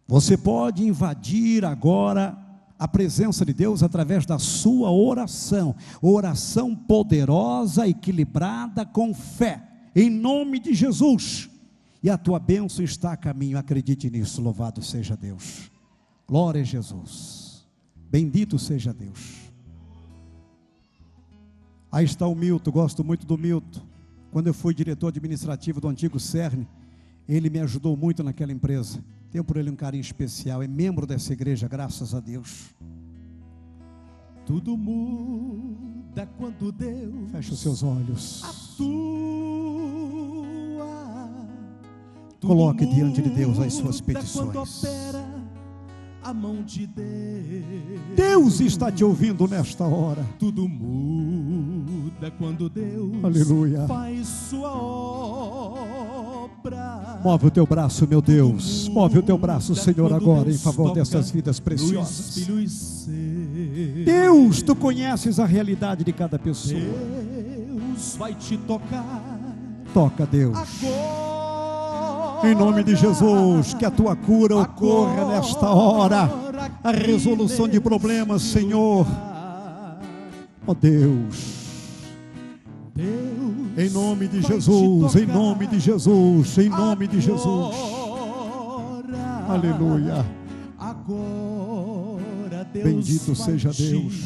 Você pode invadir agora a presença de Deus através da sua oração. Oração poderosa, equilibrada, com fé. Em nome de Jesus. E a tua bênção está a caminho, acredite nisso. Louvado seja Deus. Glória a Jesus. Bendito seja Deus. Aí está o Milton, gosto muito do Milton. Quando eu fui diretor administrativo do antigo CERN, ele me ajudou muito naquela empresa. Tenho por ele um carinho especial, é membro dessa igreja, graças a Deus. Tudo muda quando Deus fecha os seus olhos. atua. Coloque diante de Deus as suas petições. Quando opera a mão de Deus. Deus está te ouvindo nesta hora. Tudo muda quando Deus Aleluia. faz sua obra. Move o teu braço, meu Deus. Move o teu braço, Senhor, agora em favor dessas vidas preciosas. Deus, tu conheces a realidade de cada pessoa. Deus vai te tocar. Toca, Deus. Agora, em nome de Jesus, que a tua cura ocorra nesta hora. A resolução de problemas, Senhor. Ó Deus. Em nome de Jesus, em nome de Jesus, em nome de Jesus. Aleluia. Agora Deus bendito seja Deus.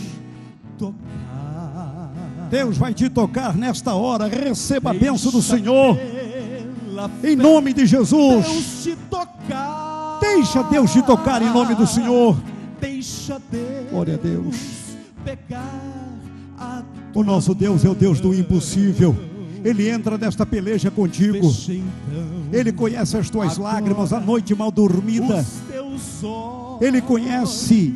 Deus vai te tocar nesta hora. Receba a bênção do Senhor. Em nome de Jesus. Deixa Deus te tocar em nome do Senhor. Deixa Deus. Glória a Deus. Pegar a o nosso Deus é o Deus do impossível. Ele entra nesta peleja contigo. Ele conhece as tuas lágrimas, a noite mal dormida. Ele conhece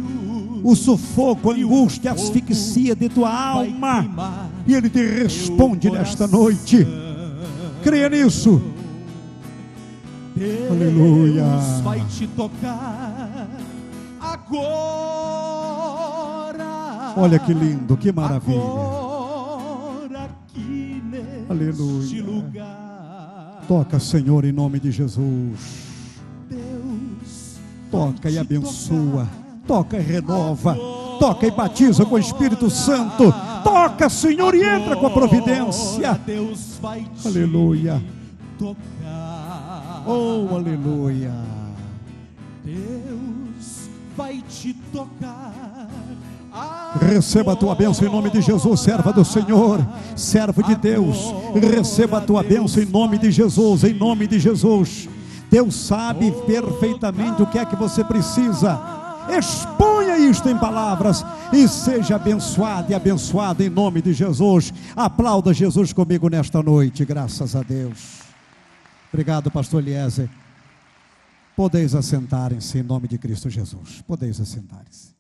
o sufoco, a angústia, a asfixia de tua alma. E Ele te responde nesta noite. Creia nisso. Deus aleluia. Vai te tocar agora. Olha que lindo, que maravilha. Agora aqui neste aleluia. Lugar. Toca, Senhor, em nome de Jesus. Deus toca e abençoa. Toca e renova. Toca e batiza com o Espírito Santo. Toca, Senhor, e entra com a providência. Deus vai te aleluia. Tocar. Oh, aleluia. Deus vai te tocar. Receba a tua bênção em nome de Jesus, serva do Senhor, servo de Deus. Receba a tua bênção em nome de Jesus, em nome de Jesus. Deus sabe perfeitamente o que é que você precisa. Exponha isto em palavras e seja abençoado e abençoado em nome de Jesus. Aplauda Jesus comigo nesta noite, graças a Deus. Obrigado, pastor Eliezer. Podeis assentarem-se em nome de Cristo Jesus. Podeis assentarem-se.